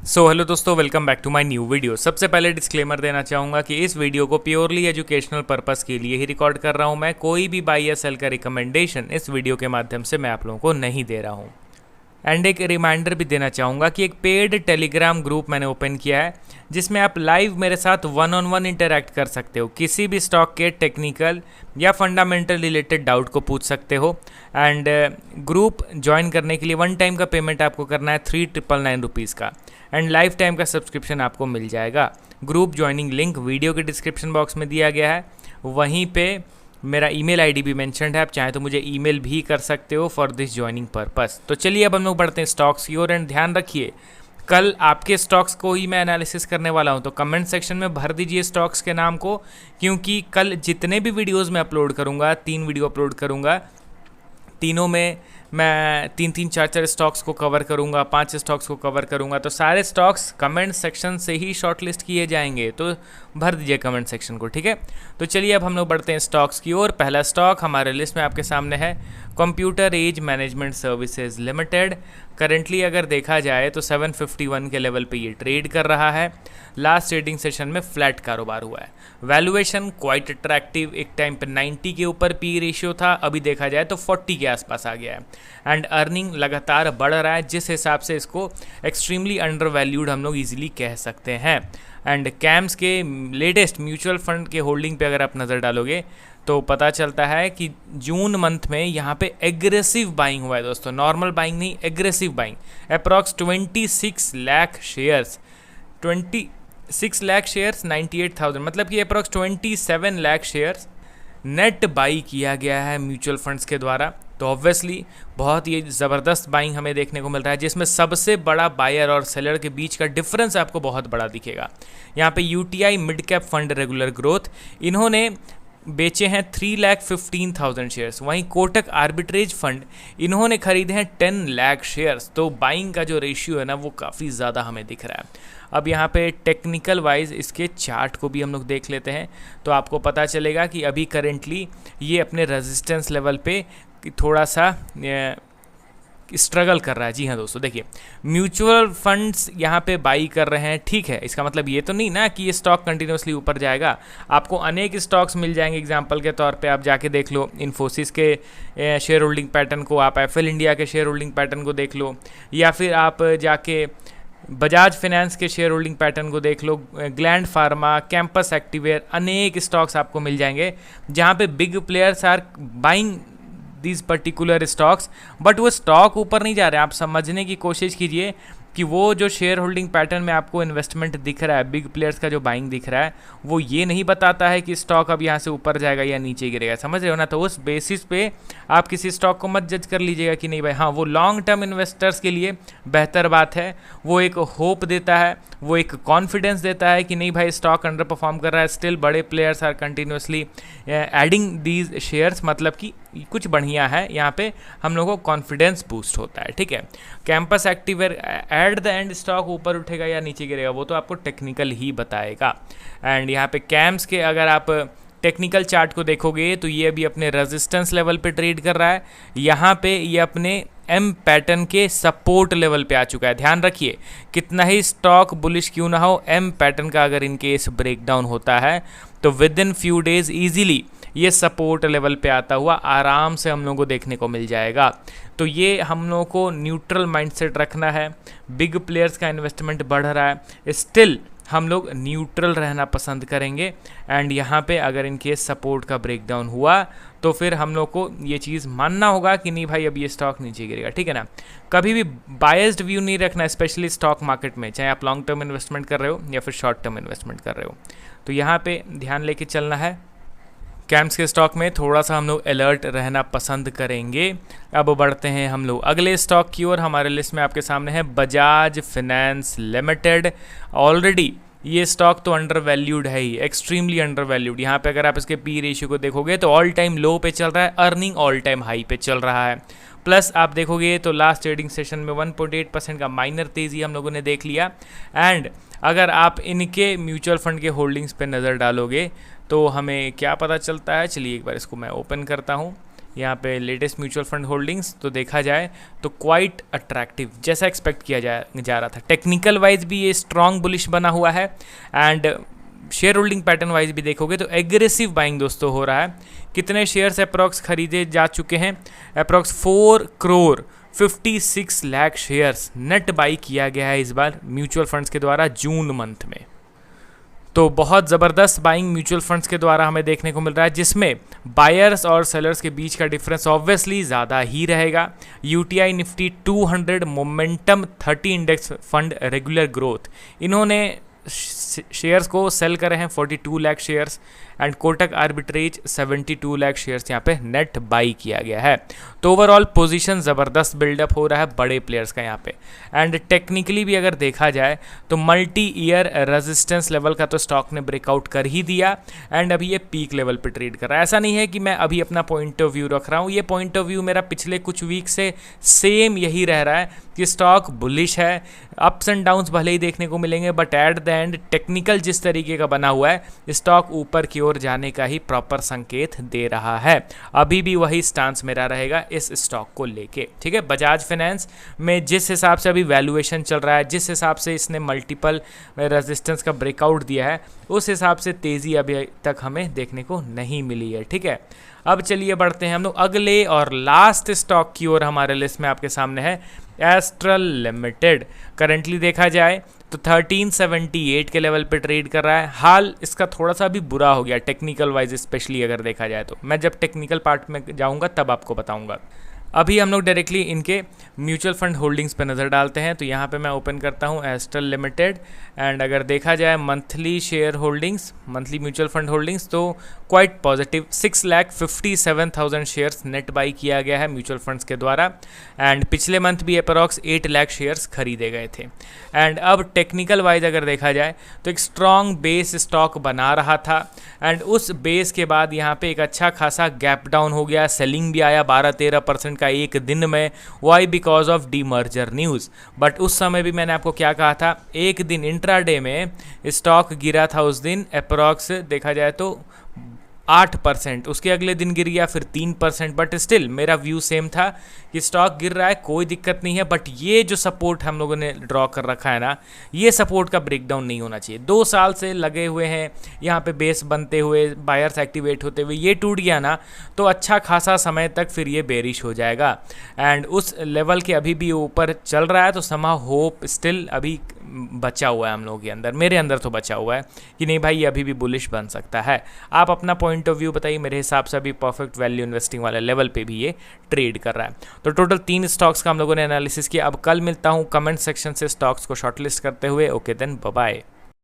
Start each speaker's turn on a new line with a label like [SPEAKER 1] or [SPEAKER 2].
[SPEAKER 1] Hello दोस्तों, welcome back to my new video. सबसे पहले डिस्क्लेमर देना चाहूँगा कि इस वीडियो को प्योरली एजुकेशनल पर्पस के लिए ही रिकॉर्ड कर रहा हूँ। मैं कोई भी बाई या सेल का रिकमेंडेशन इस वीडियो के माध्यम से मैं आप लोगों को नहीं दे रहा हूँ। एंड एक रिमाइंडर भी देना चाहूँगा कि एक पेड टेलीग्राम ग्रुप मैंने ओपन किया है जिसमें आप लाइव मेरे साथ वन ऑन वन इंटरैक्ट कर सकते हो। किसी भी स्टॉक के टेक्निकल या फंडामेंटल रिलेटेड डाउट को पूछ सकते हो। एंड ग्रुप ज्वाइन करने के लिए वन टाइम का पेमेंट आपको करना है 3,999 रुपीज़ का। एंड लाइफ टाइम का सब्सक्रिप्शन आपको मिल जाएगा। ग्रुप ज्वाइनिंग लिंक वीडियो के डिस्क्रिप्शन बॉक्स में दिया गया है। वहीं पे मेरा ईमेल आईडी भी मेंशन्ड है, आप चाहें तो मुझे ईमेल भी कर सकते हो फॉर दिस ज्वाइनिंग पर्पस। तो चलिए अब हम लोग बढ़ते हैं स्टॉक्स की ओर। एंड ध्यान रखिए, कल आपके स्टॉक्स को ही मैं एनालिसिस करने वाला हूं, तो कमेंट सेक्शन में भर दीजिए स्टॉक्स के नाम को, क्योंकि कल जितने भी वीडियोस मैं अपलोड करूंगा, 3 वीडियो अपलोड करूंगा, तीनों में मैं 3-4 स्टॉक्स को कवर करूंगा, 5 स्टॉक्स को कवर करूंगा। तो सारे स्टॉक्स कमेंट सेक्शन से ही शॉर्टलिस्ट किए जाएंगे, तो भर दीजिए कमेंट सेक्शन को, ठीक है। तो चलिए अब हम लोग बढ़ते हैं स्टॉक्स की ओर। पहला स्टॉक हमारे लिस्ट में आपके सामने है computer age management services limited. Currently अगर देखा जाए तो 751 के लेवल पे ये ट्रेड कर रहा है। लास्ट ट्रेडिंग सेशन में फ्लैट कारोबार हुआ है। वैल्यूएशन क्वाइट अट्रैक्टिव, एक टाइम पे 90 के ऊपर पी रेशियो था, अभी देखा जाए तो 40 के आसपास आ गया है। एंड अर्निंग लगातार बढ़ रहा है, जिस हिसाब से इसको एक्सट्रीमली अंडर वैल्यूड हम लोग इजीली कह सकते हैं। एंड कैम्स के लेटेस्ट म्यूचुअल फंड के होल्डिंग पे अगर आप नज़र डालोगे तो पता चलता है कि जून मंथ में यहाँ पे एग्रेसिव बाइंग हुआ है दोस्तों, नॉर्मल बाइंग नहीं, aggressive buying. Approx 26 lakh shares, 26 lakh shares 98,000, मतलब कि approx 27 lakh shares net buy किया गया है म्यूचुअल फंड्स के द्वारा। तो ऑब्वियसली बहुत ही ज़बरदस्त बाइंग हमें देखने को मिल रहा है, जिसमें सबसे बड़ा बायर और सेलर के बीच का डिफरेंस आपको बहुत बड़ा दिखेगा। यहाँ पे UTI mid cap fund regular growth, इन्होंने बेचे हैं 3,15,000 शेयर्स। वहीं कोटक आर्बिट्रेज फंड, इन्होंने खरीदे हैं 10 लाख शेयर्स। तो बाइंग का जो रेशियो है ना, वो काफ़ी ज़्यादा हमें दिख रहा है। अब यहाँ पे टेक्निकल वाइज इसके चार्ट को भी हम लोग देख लेते हैं, तो आपको पता चलेगा कि अभी करेंटली ये अपने रेजिस्टेंस लेवल पे थोड़ा सा स्ट्रगल कर रहा है। जी हाँ दोस्तों, देखिए म्यूचुअल फंड्स यहाँ पे बाई कर रहे हैं, ठीक है। इसका मतलब ये तो नहीं ना कि ये स्टॉक कंटिन्यूसली ऊपर जाएगा। आपको अनेक स्टॉक्स मिल जाएंगे, एग्जांपल के तौर पे आप जाके देख लो इन्फोसिस के शेयर होल्डिंग पैटर्न को, आप एफएल इंडिया के शेयर होल्डिंग पैटर्न को देख लो, या फिर आप जाके बजाज फाइनेंस के शेयर होल्डिंग पैटर्न को देख लो, ग्लैंड फार्मा, कैंपस एक्टिवेयर, अनेक स्टॉक्स आपको मिल जाएंगे जहाँ पे big players are buying these particular stocks. But वो स्टॉक ऊपर नहीं जा रहे हैं। आप समझने की कोशिश कीजिए कि वो जो शेयर होल्डिंग पैटर्न में आपको इन्वेस्टमेंट दिख रहा है, बिग प्लेयर्स का जो बाइंग दिख रहा है, वो ये नहीं बताता है कि स्टॉक अब यहाँ से ऊपर जाएगा या नीचे गिरेगा, समझ रहे हो ना। तो उस बेसिस पे आप किसी स्टॉक को मत जज कर लीजिएगा कि नहीं भाई, हाँ वो लॉन्ग टर्म इन्वेस्टर्स के लिए बेहतर बात है, वो एक होप देता है, वो एक कॉन्फिडेंस देता है कि नहीं भाई स्टॉक अंडर परफॉर्म कर रहा है, स्टिल बड़े players are continuously adding these shares, मतलब कि कुछ बढ़िया है। यहाँ पे हम लोगों को कॉन्फिडेंस बूस्ट होता है, ठीक है। कैंपस एक्टिवेयर एट द एंड स्टॉक ऊपर उठेगा या नीचे गिरेगा, वो तो आपको टेक्निकल ही बताएगा। एंड यहाँ पे कैम्स के अगर आप टेक्निकल चार्ट को देखोगे तो ये अभी अपने रेजिस्टेंस लेवल पे ट्रेड कर रहा है। यहाँ पे ये अपने एम पैटर्न के सपोर्ट लेवल पे आ चुका है। ध्यान रखिए, कितना ही स्टॉक बुलिश क्यों ना हो, एम पैटर्न का अगर इनकेस ब्रेकडाउन होता है तो with in few days easily ये सपोर्ट लेवल पे आता हुआ आराम से हम लोगों को देखने को मिल जाएगा। तो ये हम लोगों को न्यूट्रल माइंडसेट रखना है। बिग प्लेयर्स का इन्वेस्टमेंट बढ़ रहा है, स्टिल हम लोग न्यूट्रल रहना पसंद करेंगे। एंड यहाँ पे अगर इनके सपोर्ट का ब्रेकडाउन हुआ तो फिर हम लोग को ये चीज़ मानना होगा कि नहीं भाई अब ये स्टॉक नीचे गिरेगा, ठीक है ना। कभी भी बायस्ड व्यू नहीं रखना, स्पेशली स्टॉक मार्केट में, चाहे आप लॉन्ग टर्म इन्वेस्टमेंट कर रहे हो या फिर शॉर्ट टर्म इन्वेस्टमेंट कर रहे हो। तो यहाँ पे ध्यान लेके चलना है। कैम्स के स्टॉक में थोड़ा सा हम लोग अलर्ट रहना पसंद करेंगे। अब बढ़ते हैं हम लोग अगले स्टॉक की ओर। हमारे लिस्ट में आपके सामने है बजाज फाइनेंस लिमिटेड। ऑलरेडी ये स्टॉक तो अंडर वैल्यूड है ही, एक्सट्रीमली अंडर वैल्यूड। यहाँ पे अगर आप इसके पी रेशियो को देखोगे तो ऑल टाइम लो पे चल रहा है, अर्निंग ऑल टाइम हाई पे चल रहा है। प्लस आप देखोगे तो लास्ट ट्रेडिंग सेशन में 1.8% का माइनर तेज़ी हम लोगों ने देख लिया। एंड अगर आप इनके म्यूचुअल फंड के होल्डिंग्स पे नज़र डालोगे तो हमें क्या पता चलता है, चलिए एक बार इसको मैं ओपन करता हूँ। यहाँ पे लेटेस्ट म्यूचुअल फंड होल्डिंग्स तो देखा जाए तो क्वाइट अट्रैक्टिव जैसा एक्सपेक्ट किया जा रहा था। टेक्निकल वाइज भी ये स्ट्रॉन्ग बुलिश बना हुआ है and share holding pattern wise भी देखोगे तो एग्रेसिव बाइंग दोस्तों हो रहा है। कितने शेयर्स अप्रॉक्स खरीदे जा चुके हैं? Approx 4 crore 56 lakh shares net buy किया गया है इस बार म्यूचुअल फंड्स के द्वारा जून मंथ में। तो बहुत ज़बरदस्त बाइंग म्यूचुअल फंड्स के द्वारा हमें देखने को मिल रहा है, जिसमें बायर्स और सेलर्स के बीच का डिफरेंस ऑब्वियसली ज़्यादा ही रहेगा। UTI Nifty 200 momentum 30 index fund regular growth, इन्होंने शेयर्स को सेल करे हैं 42 lakh shares and Kotak arbitrage 72 lakh shares यहाँ पे नेट बाई किया गया है। तो ओवरऑल पोजीशन ज़बरदस्त बिल्डअप हो रहा है बड़े प्लेयर्स का यहाँ पे। एंड टेक्निकली भी अगर देखा जाए तो मल्टी ईयर रेजिस्टेंस लेवल का तो स्टॉक ने ब्रेकआउट कर ही दिया एंड अभी ये पीक लेवल पे ट्रेड कर रहा है। ऐसा नहीं है कि मैं अभी अपना पॉइंट ऑफ व्यू रख रहा हूँ, ये पॉइंट ऑफ व्यू मेरा पिछले कुछ वीक से सेम यही रह रहा है कि स्टॉक बुलिश है। अप्स एंड डाउन्स भले ही देखने को मिलेंगे but at the and technical जिस तरीके का बना हुआ है स्टॉक ऊपर की ओर जाने का ही प्रॉपर संकेत दे रहा है। अभी भी वही स्टांस मेरा रहेगा इस स्टॉक को लेके, ठीक है। बजाज फाइनेंस में जिस हिसाब से अभी वैल्यूएशन चल रहा है, जिस हिसाब से इसने मल्टीपल रेजिस्टेंस का ब्रेकआउट दिया है, उस हिसाब से तेज़ी अभी तक हमें देखने को नहीं मिली है, ठीक है। अब चलिए बढ़ते हैं हम लोग अगले और लास्ट स्टॉक की ओर। हमारे लिस्ट में आपके सामने है एस्ट्रल लिमिटेड। करंटली देखा जाए तो 1378 के लेवल पे ट्रेड कर रहा है। हाल इसका थोड़ा सा भी बुरा हो गया टेक्निकल वाइज, स्पेशली अगर देखा जाए तो। मैं जब टेक्निकल पार्ट में जाऊंगा तब आपको बताऊंगा। अभी हम लोग डायरेक्टली इनके म्यूचुअल फंड होल्डिंग्स पे नज़र डालते हैं। तो यहाँ पे मैं ओपन करता हूँ एस्ट्रल लिमिटेड एंड अगर देखा जाए monthly share holdings, monthly mutual fund holdings तो quite positive 6,57,000 shares net buy किया गया है म्यूचुअल फंड्स के द्वारा एंड पिछले मंथ भी अप्रॉक्स 8 लाख शेयर्स खरीदे गए थे। एंड अब टेक्निकल वाइज अगर देखा जाए तो एक स्ट्रॉन्ग बेस स्टॉक बना रहा था एंड उस बेस के बाद यहाँ पे एक अच्छा खासा गैप डाउन हो गया, सेलिंग भी आया 12-13% का एक दिन में। Why? Because of demerger news. But उस समय भी मैंने आपको क्या कहा था, एक दिन इंट्राडे में स्टॉक गिरा था उस दिन अप्रॉक्स देखा जाए तो 8%, उसके अगले दिन गिर गया फिर 3%, बट स्टिल मेरा व्यू सेम था कि स्टॉक गिर रहा है कोई दिक्कत नहीं है, बट ये जो सपोर्ट हम लोगों ने ड्रॉ कर रखा है ना, ये सपोर्ट का ब्रेकडाउन नहीं होना चाहिए। 2 साल से लगे हुए हैं यहाँ पे बेस बनते हुए, बायर्स एक्टिवेट होते हुए, ये टूट गया ना तो अच्छा खासा समय तक फिर ये बेरिश हो जाएगा एंड उस लेवल के अभी भी ऊपर चल रहा है। तो समा होप स्टिल अभी बचा हुआ है हम लोगों के अंदर, मेरे अंदर तो बचा हुआ है कि नहीं भाई ये अभी भी बुलिश बन सकता है। आप अपना पॉइंट ऑफ व्यू बताइए। मेरे हिसाब से अभी परफेक्ट वैल्यू इन्वेस्टिंग वाले लेवल पे भी ये ट्रेड कर रहा है। तो टोटल 3 स्टॉक्स का हम लोगों ने एनालिसिस किया। अब कल मिलता हूँ कमेंट सेक्शन से स्टॉक्स को शॉर्टलिस्ट करते हुए। Okay then, bye bye.